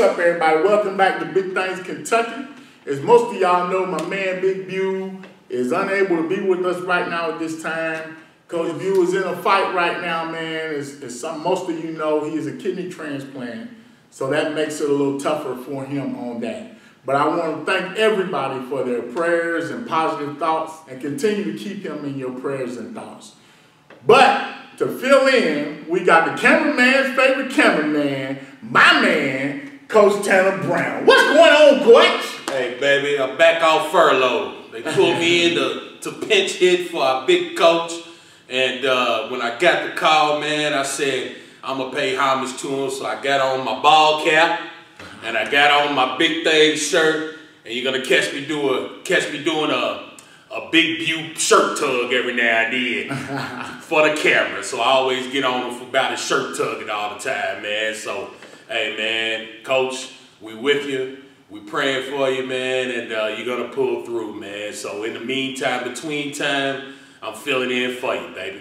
up, everybody? Welcome back to Big Things Kentucky. As most of y'all know, my man Big Bew is unable to be with us right now at this time. Coach Bew is in a fight right now, man. As most of you know, he is a kidney transplant, so that makes it a little tougher for him on that. But I want to thank everybody for their prayers and positive thoughts, and continue to keep him in your prayers and thoughts. But to fill in, we got the cameraman's favorite cameraman, my man, Coach Tanner Brown. What's going on, Coach? Hey, baby, I'm back off furlough. They pulled me in to pinch hit for our big coach. And when I got the call, man, I said, I'm going to pay homage to him. So I got on my ball cap, and I got on my Big Things shirt. And you're going to catch me doing a Big Bew shirt tug every now and then for the camera. So I always get on him for about a shirt tugging all the time, man. So, hey, man, Coach, we with you. We praying for you, man, and you're going to pull through, man. So in the meantime, between time, I'm filling in for you, baby.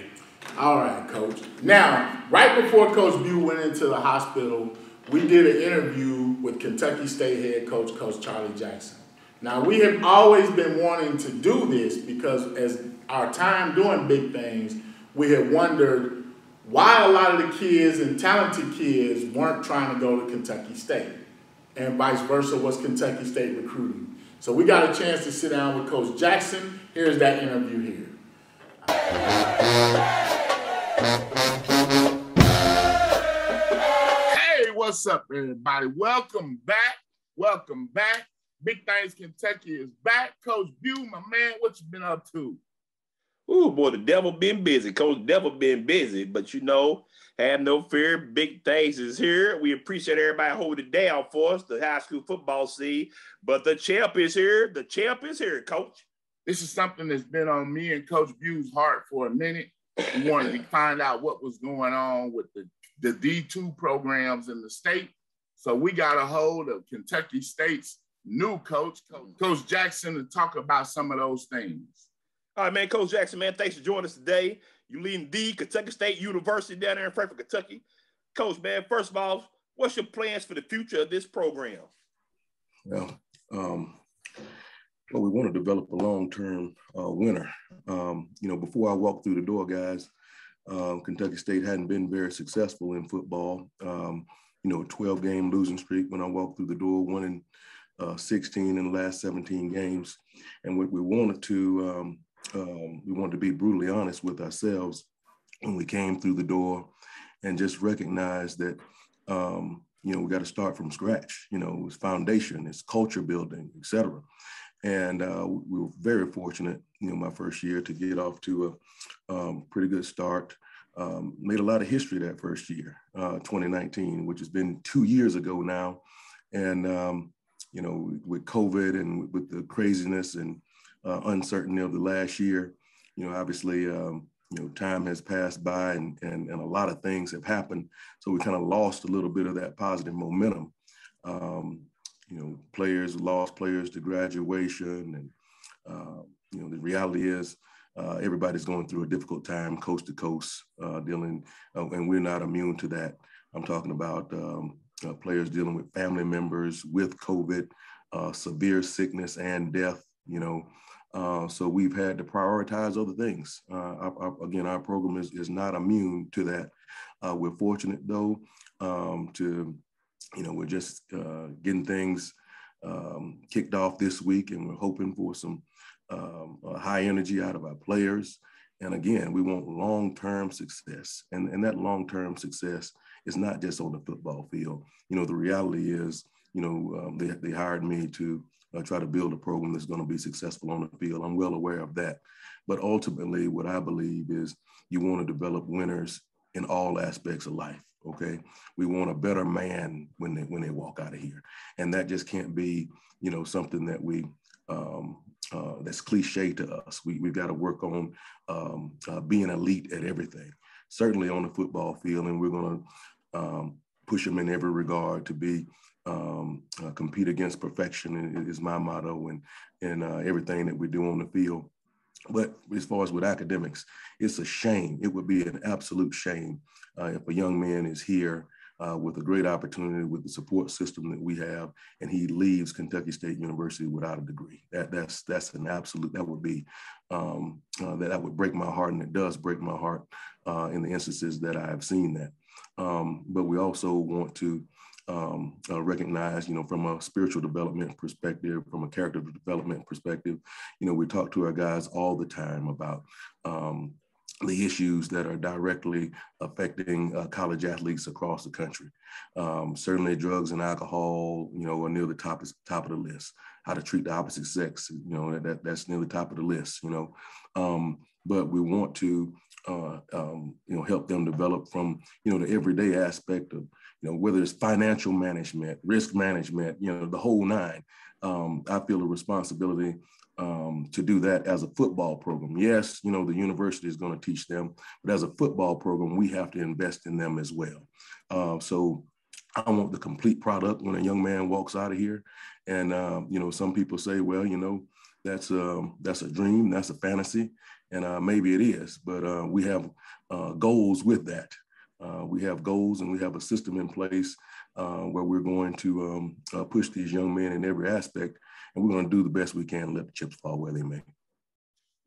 All right, Coach. Now, right before Coach Bew went into the hospital, we did an interview with Kentucky State head coach, Coach Charlie Jackson. Now, we have always been wanting to do this because as our time doing Big Things, we have wondered why a lot of the kids and talented kids weren't trying to go to Kentucky State, and vice versa was Kentucky State recruiting. So we got a chance to sit down with Coach Jackson. Here's that interview here. Hey, what's up, everybody? Welcome back. Welcome back. Big Things Kentucky is back. Coach Bew, my man, what you been up to? Ooh, boy, the devil been busy. Coach Devil been busy. But, you know, have no fear. Big Things is here. We appreciate everybody holding it down for us, the high school football scene. But the champ is here. The champ is here, Coach. This is something that's been on me and Coach Bew's heart for a minute. We wanted to find out what was going on with the D2 programs in the state. So we got a hold of Kentucky State's new coach, Coach Jackson, to talk about some of those things. All right, man, Coach Jackson, man, thanks for joining us today. You leading the Kentucky State University down there in Frankfort, Kentucky. Coach, man, first of all, what's your plans for the future of this program? Well, we want to develop a long-term winner. You know, before I walked through the door, guys, Kentucky State hadn't been very successful in football. You know, a 12-game losing streak when I walked through the door, winning 16 in the last 17 games. And what we wanted to be brutally honest with ourselves when we came through the door and just recognize that, you know, we got to start from scratch. You know, it's foundation, it's culture building, et cetera. And we were very fortunate, you know, my first year to get off to a pretty good start. Made a lot of history that first year, 2019, which has been 2 years ago now. And, you know, with COVID and with the craziness and uncertainty of the last year, you know, obviously, you know, time has passed by and a lot of things have happened. So we kind of lost a little bit of that positive momentum. You know, players lost players to graduation. And, you know, the reality is everybody's going through a difficult time coast to coast dealing, and we're not immune to that. I'm talking about players dealing with family members with COVID, severe sickness and death, you know. So we've had to prioritize other things. Again, our program is not immune to that. We're fortunate, though, to, you know, we're just getting things kicked off this week, and we're hoping for some high energy out of our players. And again, we want long-term success. And that long-term success is not just on the football field. You know, the reality is, you know, they hired me to try to build a program that's going to be successful on the field. I'm well aware of that. But ultimately, what I believe is you want to develop winners in all aspects of life, okay? We want a better man when they walk out of here. And that just can't be, you know, something that we that's cliche to us. We've got to work on being elite at everything, certainly on the football field, and we're going to push them in every regard to be compete against perfection is my motto, and everything that we do on the field. But as far as with academics, it's a shame. It would be an absolute shame if a young man is here with a great opportunity with the support system that we have, and he leaves Kentucky State University without a degree. That's an absolute, that would be, that would break my heart, and it does break my heart in the instances that I have seen that. But we also want to recognize, from a spiritual development perspective, from a character development perspective, we talk to our guys all the time about the issues that are directly affecting college athletes across the country. Certainly drugs and alcohol, are near the top of the list. How to treat the opposite sex, that's near the top of the list, but we want to, help them develop from, the everyday aspect of, whether it's financial management, risk management, the whole nine. I feel a responsibility to do that as a football program. Yes, the university is going to teach them, but as a football program, we have to invest in them as well. So I want the complete product when a young man walks out of here. And, some people say, well, that's a dream, that's a fantasy, and maybe it is, but we have goals with that. We have goals, and we have a system in place where we're going to push these young men in every aspect, and we're going to do the best we can and let the chips fall where they may.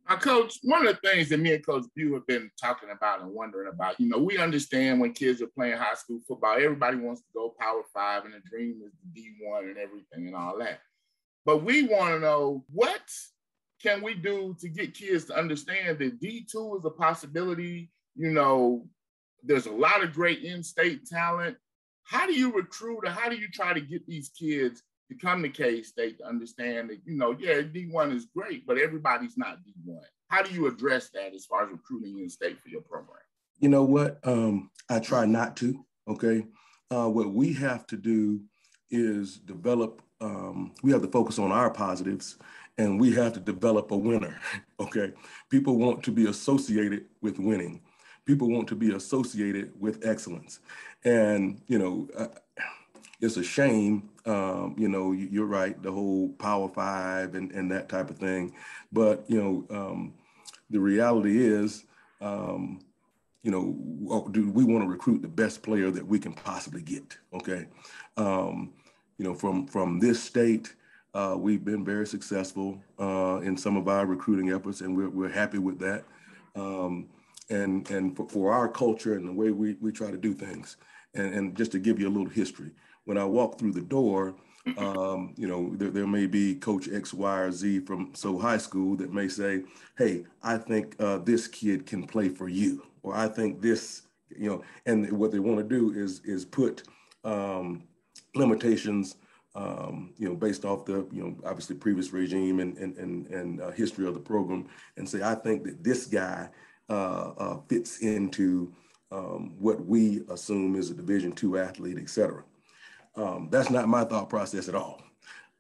Now, Coach, one of the things that me and Coach Bew have been talking about and wondering about, we understand when kids are playing high school football, everybody wants to go Power 5, and the dream is the D1 and everything and all that. But we want to know, what can we do to get kids to understand that D2 is a possibility? There's a lot of great in-state talent. How do you recruit, or how do you try to get these kids to come to K-State to understand that, D1 is great, but everybody's not D1? How do you address that as far as recruiting in-state for your program? You know what? I try not to, okay? What we have to do is develop, we have to focus on our positives, and we have to develop a winner, okay? People want to be associated with winning. People want to be associated with excellence. And, it's a shame, you're right, the whole Power 5 and that type of thing. But, the reality is, do we want to recruit the best player that we can possibly get, okay? From this state, we've been very successful in some of our recruiting efforts, and we're happy with that. And for our culture and the way we try to do things. And just to give you a little history, when I walk through the door, there may be Coach X, Y, or Z from High School that may say, hey, I think this kid can play for you, or I think this, and what they want to do is put limitations, based off the, obviously previous regime and history of the program, and say, I think that this guy fits into what we assume is a Division II athlete, et cetera. That's not my thought process at all.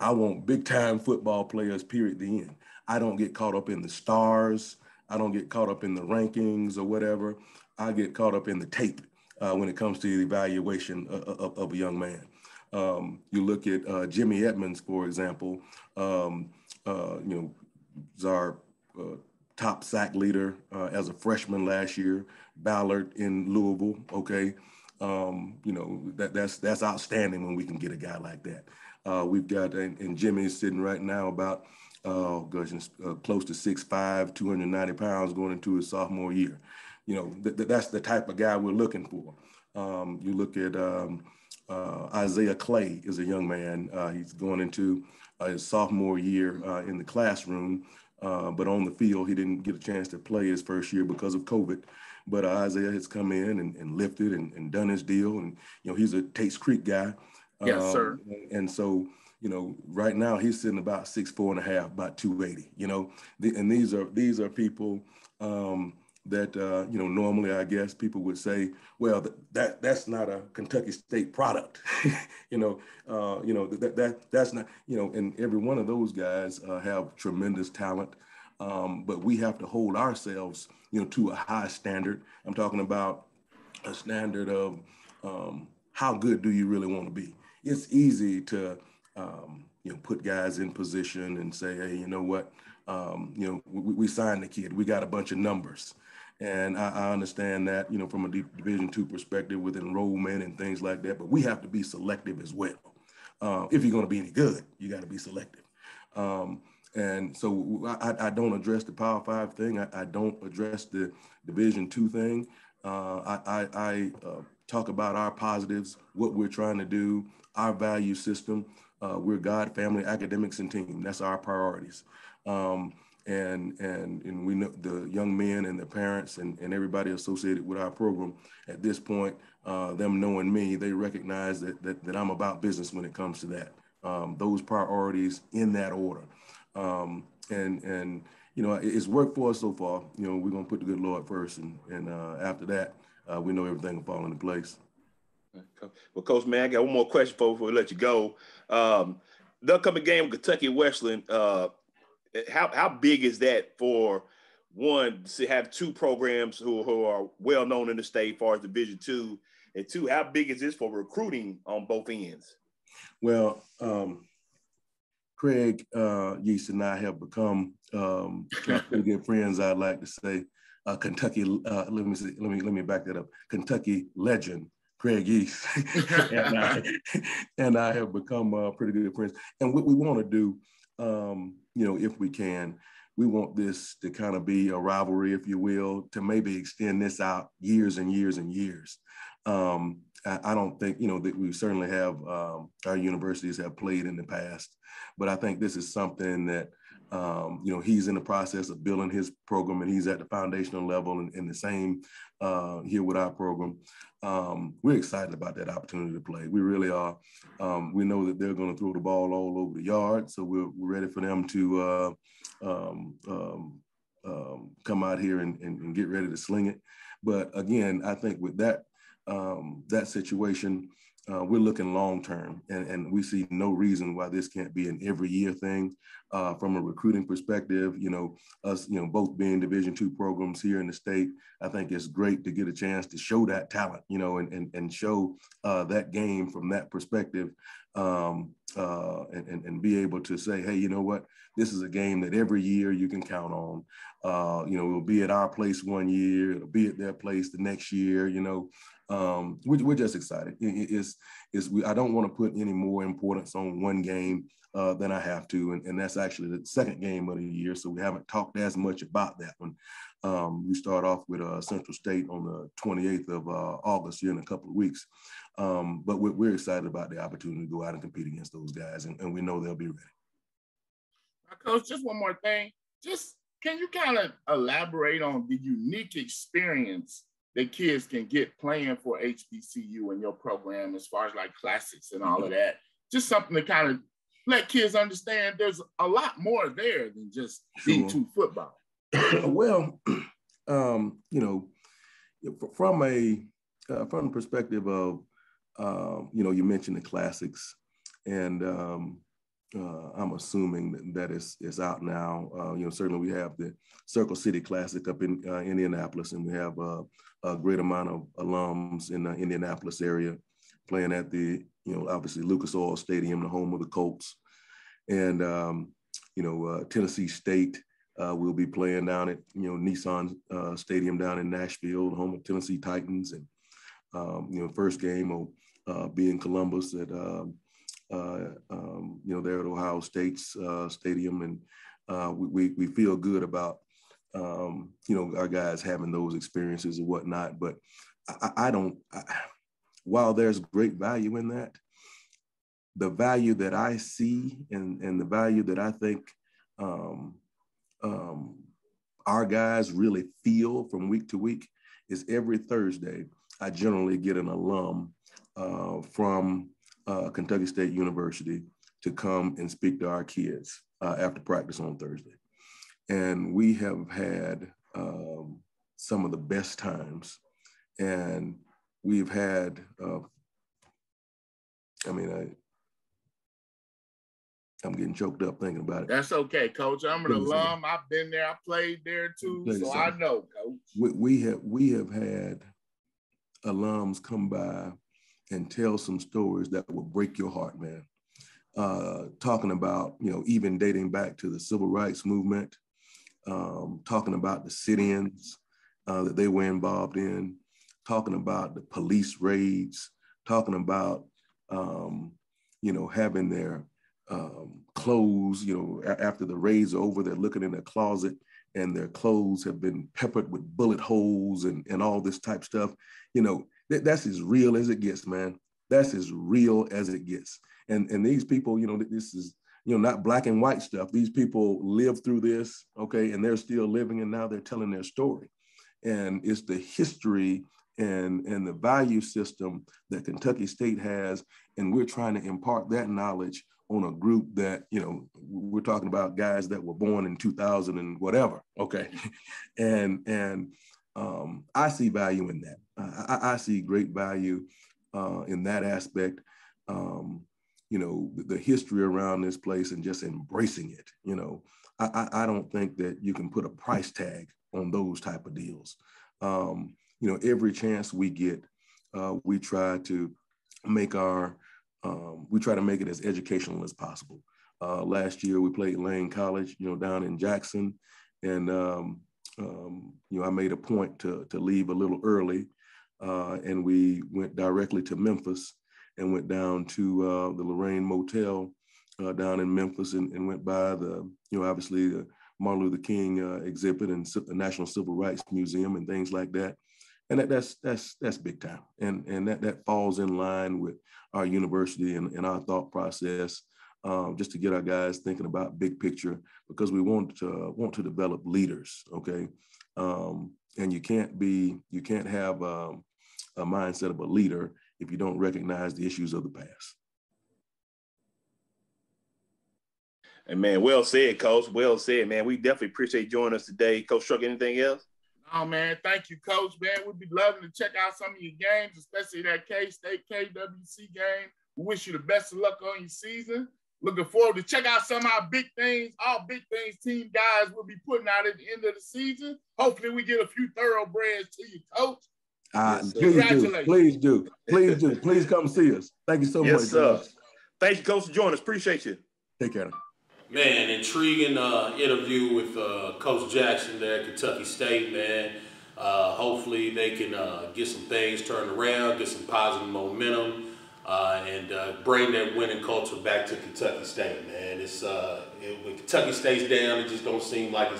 I want big time football players, period, the end. I don't get caught up in the stars. I don't get caught up in the rankings or whatever. I get caught up in the tape when it comes to the evaluation of a young man. You look at Jimmy Edmonds, for example, is our top sack leader as a freshman last year, Ballard in Louisville, okay? That's outstanding when we can get a guy like that. We've got, and Jimmy's sitting right now about, close to 6'5", 290 pounds going into his sophomore year. That's the type of guy we're looking for. You look at Isaiah Clay is a young man. He's going into his sophomore year in the classroom, but on the field, he didn't get a chance to play his first year because of COVID. But Isaiah has come in and lifted and done his deal. And, he's a Tates Creek guy. Yes, sir. And so, right now he's sitting about 6'4.5", about 280, and these are people that, normally I guess people would say, well, that's not a Kentucky State product. That's not, and every one of those guys have tremendous talent. But we have to hold ourselves, to a high standard. I'm talking about a standard of how good do you really want to be? It's easy to, put guys in position and say, hey, you know what? We signed the kid. We got a bunch of numbers. And I understand that, you know, from a Division II perspective with enrollment and things like that, but we have to be selective as well. If you're going to be any good, you got to be selective. And so I don't address the Power 5 thing. I don't address the Division II thing. I talk about our positives, what we're trying to do, our value system. We're God, family, academics, and team. That's our priorities. And we know the young men and the parents and everybody associated with our program at this point, them knowing me, they recognize that I'm about business when it comes to that. Those priorities in that order. And you know, it's worked for us so far. You know, we're gonna put the good Lord first, and after that, we know everything will fall into place. Well, Coach, man, I got one more question before we let you go. The upcoming game with Kentucky Westland, how big is that for one to have two programs who are well known in the state as far as Division II, and two, how big is this for recruiting on both ends? Well, Craig Yeast and I have become pretty good friends. I'd like to say, Kentucky. Let me back that up. Kentucky legend Craig Yeast and I have become pretty good friends. And what we want to do, you know, if we can, we want this to kind of be a rivalry, if you will, to maybe extend this out years and years and years. I don't think, you know, that we certainly have, our universities have played in the past, but I think this is something that, you know, he's in the process of building his program and he's at the foundational level and the same here with our program. We're excited about that opportunity to play. We really are. We know that they're going to throw the ball all over the yard, so we're ready for them to come out here and get ready to sling it. But again, I think with that situation, we're looking long term, and we see no reason why this can't be an every year thing. From a recruiting perspective, you know, us, you know, both being Division II programs here in the state, I think it's great to get a chance to show that talent, you know, and show that game from that perspective, and be able to say, hey, you know what, this is a game that every year you can count on. You know, it'll be at our place one year, it'll be at their place the next year, you know. We're just excited. I don't want to put any more importance on one game than I have to, and that's actually the second game of the year, so we haven't talked as much about that one. We start off with Central State on the 28th of August here in a couple of weeks, but we're excited about the opportunity to go out and compete against those guys, and we know they'll be ready. Coach, just one more thing. Just can you kind of elaborate on the unique experience that kids can get playing for HBCU in your program as far as like classics and all of that? Just something to kind of let kids understand there's a lot more there than just D2 football. Well, you know, from the perspective of, you know, you mentioned the classics, and I'm assuming that it's out now. You know, certainly we have the Circle City Classic up in Indianapolis, and we have a great amount of alums in the Indianapolis area playing at the, you know, obviously Lucas Oil Stadium, the home of the Colts. And, you know, Tennessee State will be playing down at, you know, Nissan Stadium down in Nashville, the home of Tennessee Titans. And, you know, first game will be in Columbus at, you know, there at Ohio State's stadium. And we feel good about, you know, our guys having those experiences and whatnot. But while there's great value in that, the value that I see and the value that I think our guys really feel from week to week is every Thursday, I generally get an alum from Kentucky State University to come and speak to our kids after practice on Thursday. And we have had some of the best times. And we've had, I'm getting choked up thinking about it. That's okay, Coach. I'm an alum. I've been there. I played there too, so I know, Coach. We have had alums come by and tell some stories that will break your heart, man. Talking about, you know, even dating back to the civil rights movement, talking about the sit-ins, that they were involved in, talking about the police raids, talking about, having their clothes, after the raids are over, they're looking in their closet and their clothes have been peppered with bullet holes and all this type stuff. That's as real as it gets, man. That's as real as it gets. And these people, this is, not black and white stuff. These people lived through this, okay, and they're still living, and now they're telling their story. And it's the history and the value system that Kentucky State has, and we're trying to impart that knowledge on a group that, we're talking about guys that were born in 2000 and whatever, okay? and I see value in that. I see great value in that aspect. The history around this place and just embracing it. I don't think that you can put a price tag on those type of deals. Every chance we get, we try to make it as educational as possible. Last year we played Lane College, down in Jackson, and I made a point to leave a little early, and we went directly to Memphis and went down to the Lorraine Motel down in Memphis and went by the, obviously the Martin Luther King exhibit and the National Civil Rights Museum and things like that. And that's big time. And that falls in line with our university and our thought process, just to get our guys thinking about big picture, because we want to develop leaders, okay? And you can't have a mindset of a leader if you don't recognize the issues of the past. And man, well said, Coach. Well said, man. We definitely appreciate you joining us today. Coach Struck, anything else? Oh, man, thank you, Coach, man. We'd be loving to check out some of your games, especially that K-State KWC game. We wish you the best of luck on your season. Looking forward to check out some of our big things, all big things team guys will be putting out at the end of the season. Hopefully we get a few thoroughbreds to you, Coach. Yes, please do. Please come see us. Thank you so much. Yes, sir. Thank you, Coach, for joining us. Appreciate you. Take care. Man, intriguing interview with Coach Jackson there at Kentucky State, man. Hopefully they can get some things turned around, get some positive momentum, and bring that winning culture back to Kentucky State, man. When Kentucky State's down, it just don't seem like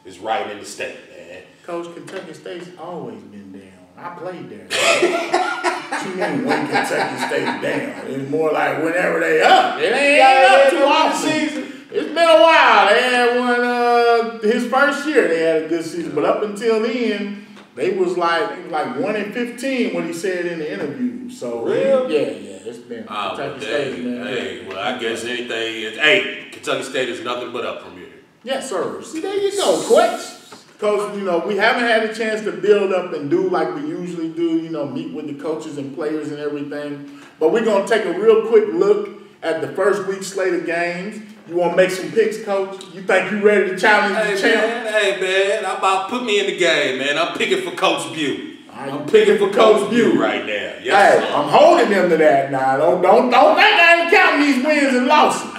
it's right in the state, man. Coach, Kentucky State's always been down. I played there. What you mean when Kentucky State's down? It's more like whenever they up. It ain't up too often. It's been a while. They had one, his first year they had a good season, but up until then, they was like 1-15 what he said in the interview. So yeah, it's been Kentucky State, man. Hey, well, I guess anything is. Hey, Kentucky State is nothing but up from here. Yes, sir. See, there you go, Quetch. Because, we haven't had a chance to build up and do like we usually do, meet with the coaches and players and everything. But we're going to take a real quick look at the first week slate of games. You want to make some picks, Coach? You think you ready to challenge the champ? Hey, man, I'm about to put me in the game, man. I'm picking for Coach Bew. I'm picking for Coach Bew right now. Yes, hey, I'm holding them to that now. Don't think I ain't counting these wins and losses.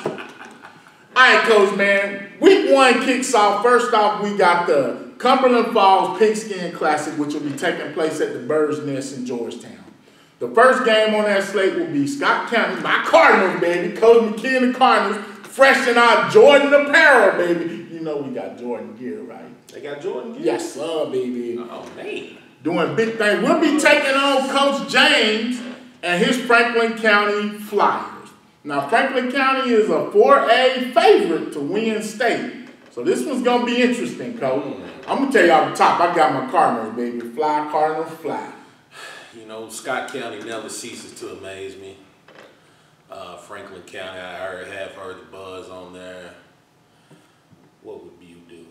All right, Coach, man. Week 1 kicks off. First off, we got the Cumberland Falls Pigskin Classic, which will be taking place at the Bird's Nest in Georgetown. The first game on that slate will be Scott County, my Cardinals, baby. Coach McKee and the Cardinals, fresh in our Jordan apparel, baby. You know we got Jordan gear, right? They got Jordan gear? Yes, sir, baby. Oh, man. Doing big things. We'll be taking on Coach James and his Franklin County Flyers. Now, Franklin County is a 4A favorite to win state. So this one's going to be interesting, Coach. I'm going to tell you off the top, I got my Cardinals, baby. Fly, Cardinals, fly. Scott County never ceases to amaze me. Franklin County, I have heard the buzz on there. What would you do?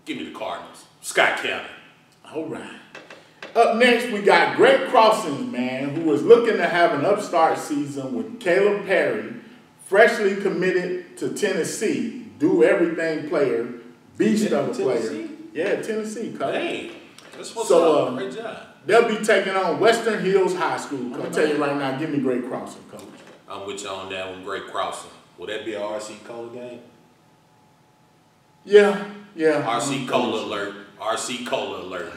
Give me the Cardinals. Scott County. All right. Up next, we got Great Crossings, man, who is looking to have an upstart season with Caleb Perry, freshly committed to Tennessee, do everything player, beast of a player. Yeah, Tennessee, Coach. Hey, that's what's up. Great job. They'll be taking on Western Hills High School. I'm going to tell you right now, give me Great Crossing, Coach. I'm with you on that one, Great Crossing. Will that be a RC Cola game? Yeah. RC Cola alert. RC Cola alert.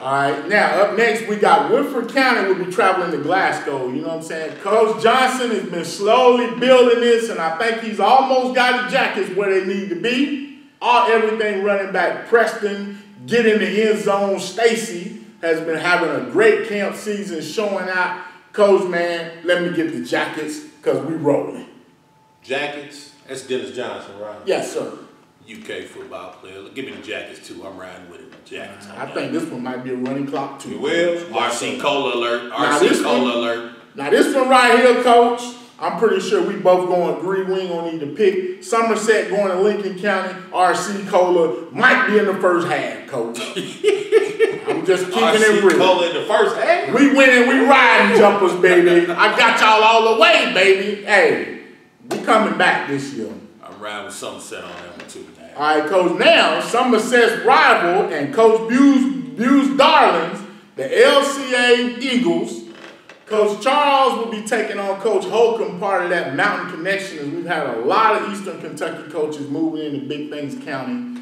All right, now up next we got Woodford County will be traveling to Glasgow. You know what I'm saying? Coach Johnson has been slowly building this, and I think he's almost got the Jackets where they need to be. Everything running back Preston, get in the end zone. Stacy has been having a great camp season, showing out. Coach, man, let me get the Jackets because we rolling. Jackets? That's Dennis Johnson, right? Yes, sir. UK football player. Give me the Jackets too. I'm riding with it. Jackets. I think this one might be a running clock too. You will? RC Cola alert. RC Cola alert. Now this one right here, Coach, I'm pretty sure we both going to agree we ain't going to need to pick. Somerset going to Lincoln County. RC Cola might be in the first half, Coach. I'm just keeping it real. RC Cola in the first half? We winning, we riding jumpers, baby. I got y'all all the way, baby. Hey, we coming back this year. I'm riding with Somerset on that one too, man. All right, Coach, now Somerset's rival and Coach Bue's darlings, the LCA Eagles. Coach Charles will be taking on Coach Holcomb, part of that Mountain Connection, as we've had a lot of Eastern Kentucky coaches moving into Big Things County.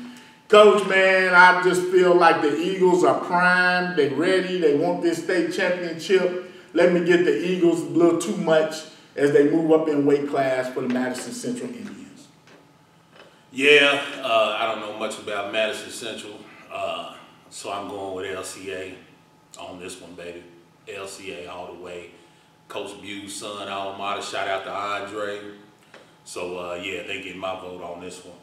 Coach, man, I just feel like the Eagles are primed, they're ready, they want this state championship. Let me get the Eagles a little too much as they move up in weight class for the Madison Central Indians. Yeah, I don't know much about Madison Central, so I'm going with LCA on this one, baby. LCA all the way. Coach Bue's son, alma mater, shout out to Andre. So, yeah, they get my vote on this one.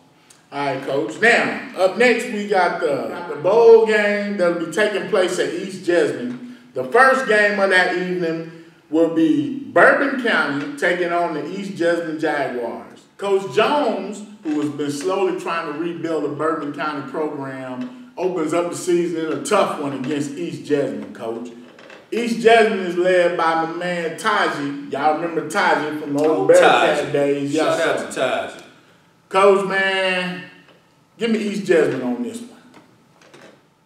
All right, Coach. Now, up next, we got the bowl game that will be taking place at East Jessamine. The first game of that evening will be Bourbon County taking on the East Jessamine Jaguars. Coach Jones, who has been slowly trying to rebuild the Bourbon County program, opens up the season in a tough one against East Jessamine, Coach. East Jessamine is led by my man Taji. Y'all remember Taji from the old Bearcat days. Shout out to Taji. Coach, man, give me East Jessamine on this one.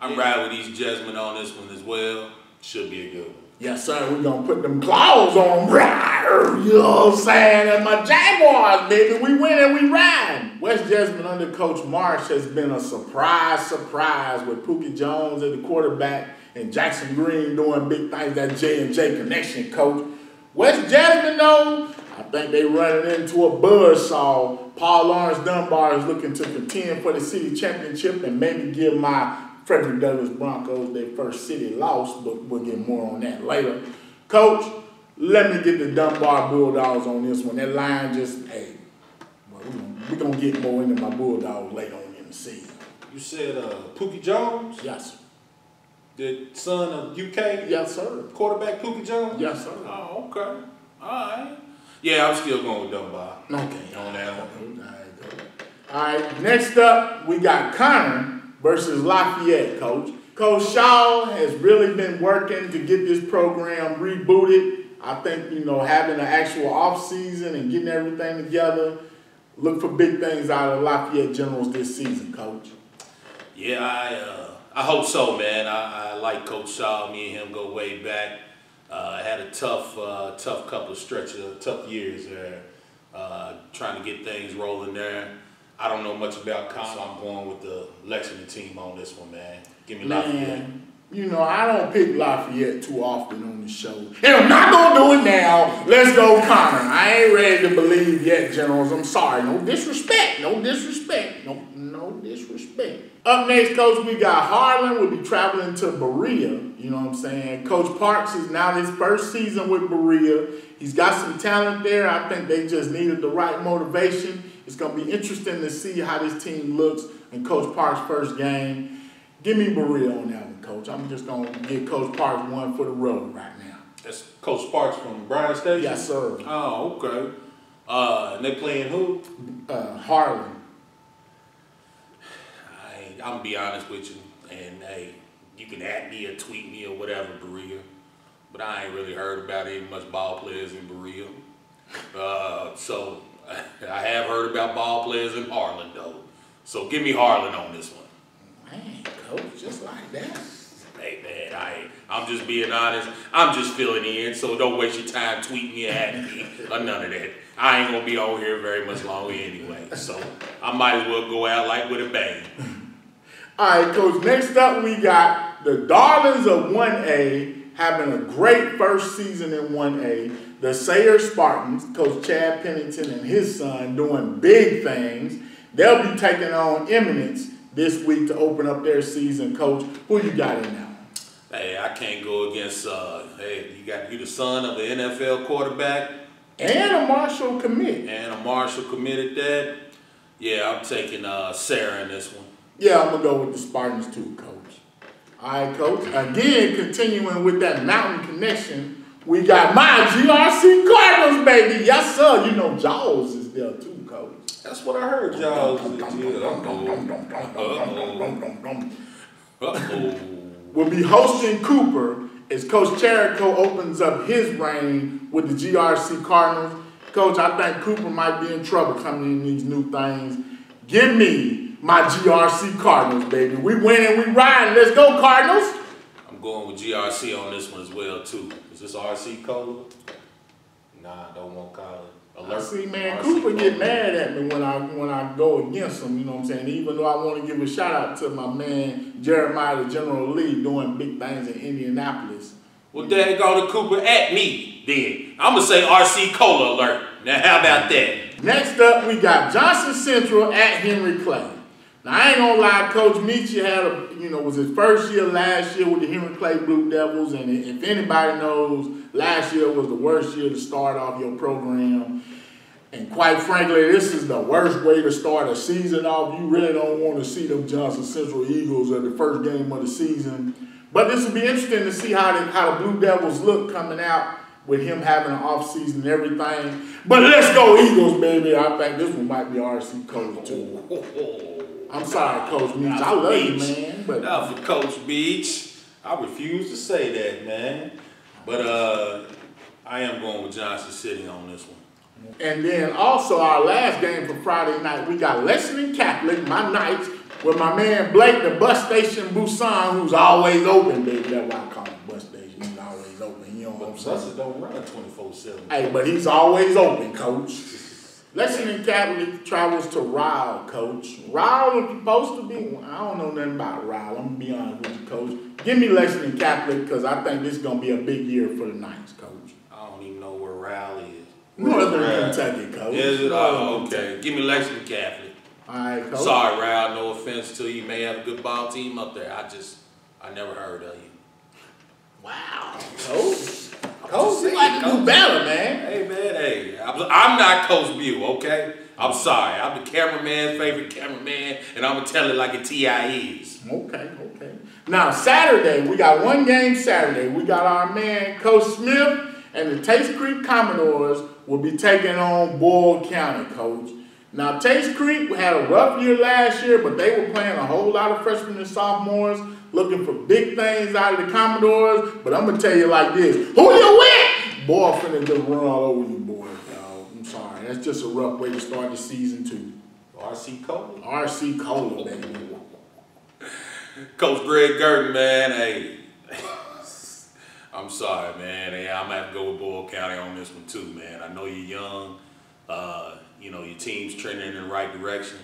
I'm riding with East Jessamine on this one as well. Should be a good one. Yes, sir. We're going to put them claws on them. You know what I'm saying? And my Jaguars, baby, we win and we ride. West Jessamine under Coach Marsh has been a surprise with Pookie Jones at the quarterback and Jackson Green doing big things, that J&J connection, Coach. West Jessamine, though, I think they running into a buzzsaw. Paul Lawrence Dunbar is looking to contend for the city championship and maybe give my Frederick Douglass Broncos their first city loss, but we'll get more on that later. Coach, let me get the Dunbar Bulldogs on this one. That line just, hey, well, we're going to get more into my Bulldogs later on in the season. You said Pookie Jones? Yes, sir. The son of UK? Yes, sir. Quarterback Pookie Jones? Yes, sir. Oh, okay. All right. Yeah, I'm still going with Dunbar. Okay. On that one. All right, next up, we got Connor versus Lafayette, Coach. Coach Shaw has really been working to get this program rebooted. I think, you know, having an actual off season and getting everything together, look for big things out of Lafayette Generals this season, Coach. Yeah, I hope so, man. I like Coach Shaw. Me and him go way back. Had a tough couple of stretches, tough years there, trying to get things rolling there. I don't know much about Connor, so I'm going with the Lexington team on this one, man. Give me Lafayette. Man, you know, I don't pick Lafayette too often on the show. And I'm not going to do it now. Let's go, Connor. I ain't ready to believe yet, Generals. I'm sorry. No disrespect. No disrespect. No disrespect. Up next, Coach, we got Harlan. We'll be traveling to Berea. You know what I'm saying? Coach Parks is now his first season with Berea. He's got some talent there. I think they just needed the right motivation. It's going to be interesting to see how this team looks in Coach Parks' first game. Give me Berea on that one, Coach. I'm just going to give Coach Parks one for the road right now. That's Coach Parks from Bryan Station? Yes, sir. Oh, okay. And they playing who? Harlan. I'm going to be honest with you. And, hey, you can at me or tweet me or whatever, Berea. But I ain't really heard about any much ball players in Berea. So I have heard about ball players in Harlan, though. So give me Harlan on this one. Man, Coach, just like that. Hey, man, I'm just being honest. I'm just filling in, so don't waste your time tweeting me at me or none of that. I ain't going to be on here very much longer anyway. So I might as well go out like with a bang. All right, Coach, next up we got the Darlings of 1A having a great first season in 1A. The Sayre Spartans, Coach Chad Pennington and his son doing big things. They'll be taking on Eminence this week to open up their season. Coach, who you got in now? Hey, I can't go against, you the son of the NFL quarterback. And a Marshall commit. And a Marshall committed that. Yeah, I'm taking Sarah in this one. Yeah, I'm going to go with the Spartans too, Coach. All right, Coach. Again, continuing with that mountain connection, we got my GRC Cardinals, baby. Yes, sir. You know Jaws is there too, Coach. That's what I heard, Jaws is there. Uh-oh. Will be hosting Cooper as Coach Cherico opens up his reign with the GRC Cardinals. Coach, I think Cooper might be in trouble coming in these new things. Give me my GRC Cardinals, baby. We winning, we riding. Let's go, Cardinals. I'm going with GRC on this one as well, too. Is this RC Cola? Nah, I don't want to call it. Alert. See, man, RC Cooper Cola. get mad at me when I go against him, you know what I'm saying? Even though I want to give a shout out to my man Jeremiah, the General Lee, doing big things in Indianapolis. Well, there go the Cooper at me, then. I'm going to say RC Cola alert. Now, how about that? Next up, we got Johnson Central at Henry Clay. Now, I ain't gonna lie, Coach Meachie was his first year last year with the Henry Clay Blue Devils, and if anybody knows, last year was the worst year to start off your program. And quite frankly, this is the worst way to start a season off. You really don't want to see them Johnson Central Eagles at the first game of the season. But this will be interesting to see how the Blue Devils look coming out with him having an offseason and everything. But let's go Eagles, baby. I think this one might be RC Coach too. I'm sorry, Coach Beach. I love you, man. But now for Coach Beach, I refuse to say that, man. But I am going with Johnson City on this one. And then also our last game for Friday night, we got Lexington Catholic, my Knights, with my man Blake, the bus station Busan, who's always open, baby. That's why I call him bus station. He's always open. You know what I'm saying? Buses don't run 24/7. Hey, but he's always open, Coach. Lexington Catholic travels to Ryle, Coach. Ryle is supposed to be, I don't know nothing about Ryle. I'm going to be honest with you, Coach. Give me Lexington Catholic because I think this is going to be a big year for the Knights, Coach. I don't even know where Ryle is. Northern Kentucky, Coach. Is it? Oh, okay. Give me Lexington Catholic. All right, Coach. Sorry, Ryle. No offense to you. You may have a good ball team up there. I never heard of you. Wow, Coach. Coach, you like to do better, man. Hey, man, hey. I'm not Coach Bew, okay? I'm sorry. I'm the cameraman's favorite cameraman, and I'm going to tell it like a T.I. is. Okay. Now, Saturday, we got one game Saturday. We got our man, Coach Smith, and the Taste Creek Commodores will be taking on Boyle County, Coach. Now, Taste Creek had a rough year last year, but they were playing a whole lot of freshmen and sophomores, looking for big things out of the Commodores. But I'm going to tell you like this. Who you with? Boy, finna just run all over you, boys, dog. I'm sorry. That's just a rough way to start the season, too. RC Cola? RC Cola, baby. Coach Greg Gurton, man, hey. I'm sorry, man. Hey, I'm going to have to go with Boyle County on this one, too, man. I know you're young. Your team's trending in the right direction.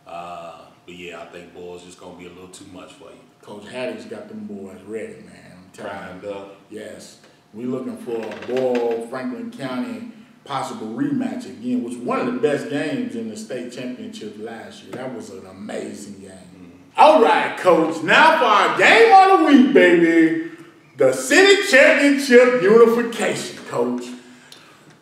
But, yeah, I think Boyle's just going to be a little too much for you. Coach Hattie's got them boys ready, man. I'm telling you. Up. Yes. We're looking for a Boyle, Franklin County possible rematch again, which was one of the best games in the state championship last year. That was an amazing game. All right, Coach. Now for our game of the week, baby. The city championship unification, Coach.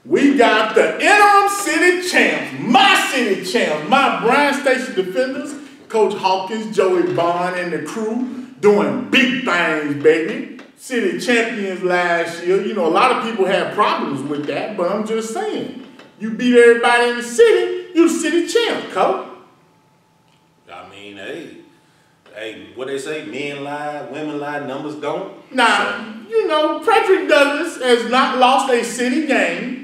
We got the interim city champs, my Bryan Station Defenders, Coach Hawkins, Joey Bond, and the crew doing big things, baby. City champions last year. You know, a lot of people had problems with that, but I'm just saying. You beat everybody in the city, you the city champ, Coach. I mean, hey, what they say, men lie, women lie, numbers don't. Now, you know, Frederick Douglass has not lost a city game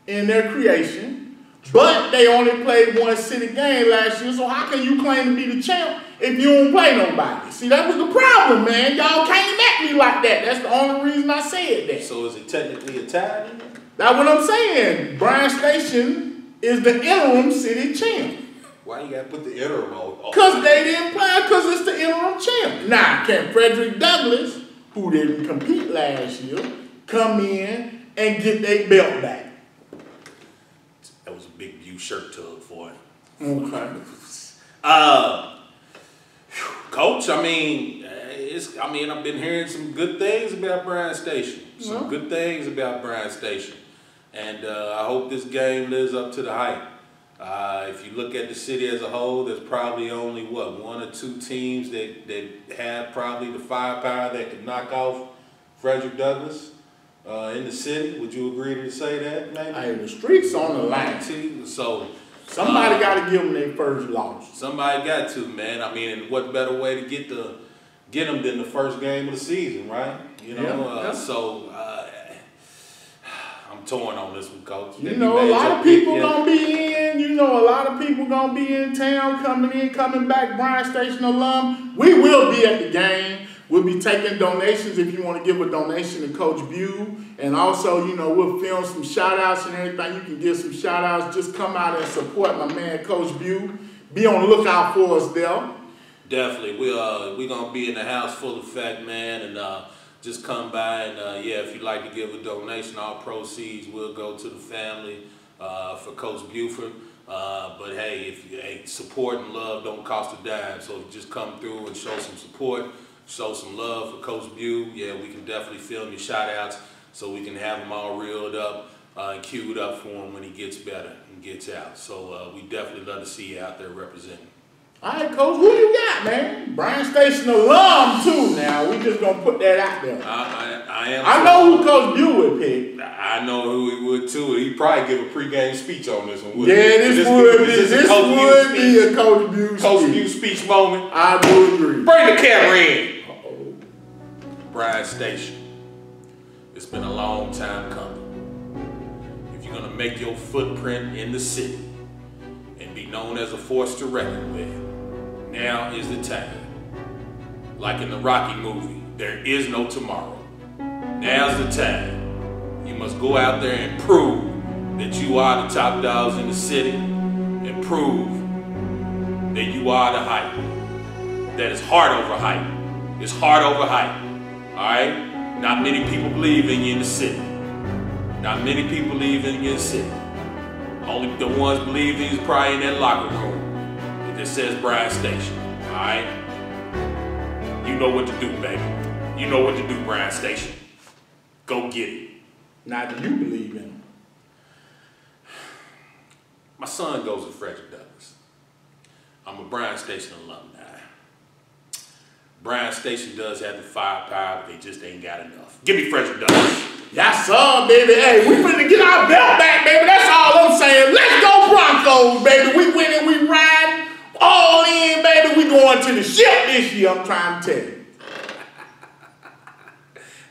in their creation, but they only played one city game last year, so how can you claim to be the champ if you don't play nobody? See, that was the problem, man. Y'all came at me like that. That's the only reason I said that. So is it technically a tie then? That's what I'm saying. Bryan Station is the interim city champ. Why you gotta put the interim on? Because they didn't play, because it's the interim champ. Now, can Frederick Douglass, who didn't compete last year, come in and get their belt back? That was a big view shirt tug for it. Okay. Coach, I mean, I've been hearing some good things about Bryan Station. Some good things about Bryan Station. And I hope this game lives up to the hype. If you look at the city as a whole, there's probably only, what, 1 or 2 teams that have probably the firepower that could knock off Frederick Douglass in the city. Would you agree to say that, maybe? Hey, the streets on the line. So somebody got to give them their first loss. Somebody got to, man. I mean, and what better way to get them than the first game of the season, right? You know, so I'm torn on this one, Coach. You know, a lot of people gonna be in. You know, a lot of people gonna be in town, coming back. Bryan Station alum. We will be at the game. We'll be taking donations if you want to give a donation to Coach Bew. And also, you know, we'll film some shout-outs and everything. You can give some shout-outs. Just come out and support my man, Coach Bew. Be on the lookout for us there. Definitely. We're going to be in the house full effect, man. And just come by and, yeah, if you'd like to give a donation, all proceeds will go to the family for Coach Buford. But, hey, support and love don't cost a dime. So just come through and show some support. Show some love for Coach Bew. Yeah, we can definitely film your shout-outs so we can have them all reeled up and queued up for him when he gets better and gets out. So we definitely love to see you out there representing. All right, Coach, who you got, man? Bryan Station alum, too, now. We just going to put that out there. I know who Coach Bew would pick. I know who he would, too. He'd probably give a pregame speech on this one, wouldn't he? Yeah, this would be a Coach Bew speech. Coach Bew speech moment. I would agree. Bring the camera in. Bryan Station. It's been a long time coming. If you're going to make your footprint in the city and be known as a force to reckon with, now is the time. Like in the Rocky movie, there is no tomorrow. Now's the time. You must go out there and prove that you are the top dogs in the city and prove that you are the hype. That it's heart over hype. It's heart over hype. Alright? Not many people believe in you in the city. Not many people believe in you in the city. Only the ones believe in you is probably in that locker room that says Bryan Station. Alright? You know what to do, baby. You know what to do, Bryan Station. Go get it. Now, do you believe in him? My son goes to Frederick Douglass. I'm a Bryan Station alumni. Bryan Station does have the firepower, but they just ain't got enough. Give me Frederick Douglass. Yes, sir, baby. Hey, we finna get our belt back, baby. That's all I'm saying. Let's go Broncos, baby. We winning, we riding all in, baby. We going to the ship this year, I'm trying to tell you.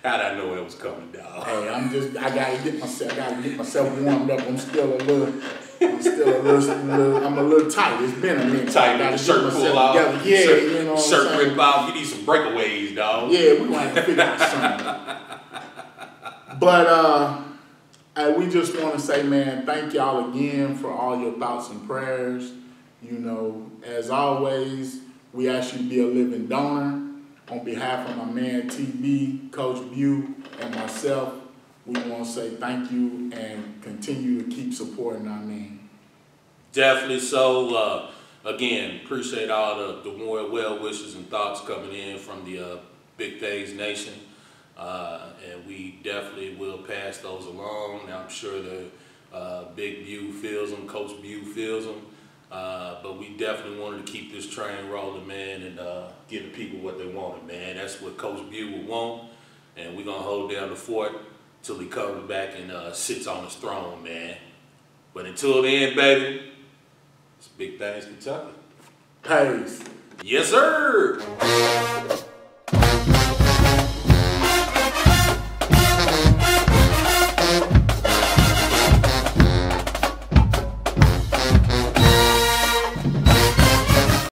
How'd I know it was coming, dog? Hey, I gotta get myself warmed up. I'm a little tight. It's been a minute. Tight, the shirt pull out. Yeah, you know what shirt rip off. You need some breakaways, dog. Yeah, we're gonna have to figure out something. But we just want to say, man, thank y'all again for all your thoughts and prayers. You know, as always, we ask you to be a living donor. On behalf of my man TB, Coach Bew, and myself, we want to say thank you and continue to keep supporting our man. Definitely so. Again, appreciate all the more well wishes and thoughts coming in from the Big Things Nation. And we definitely will pass those along. Now, I'm sure the Big Bew feels them, Coach Bew feels them. But we definitely wanted to keep this train rolling, man, and give the people what they wanted, man. That's what Coach Bew would want, and we're going to hold down the fort till he comes back and sits on his throne, man. But until then, baby, it's Big Things Kentucky. Peace. Yes, sir.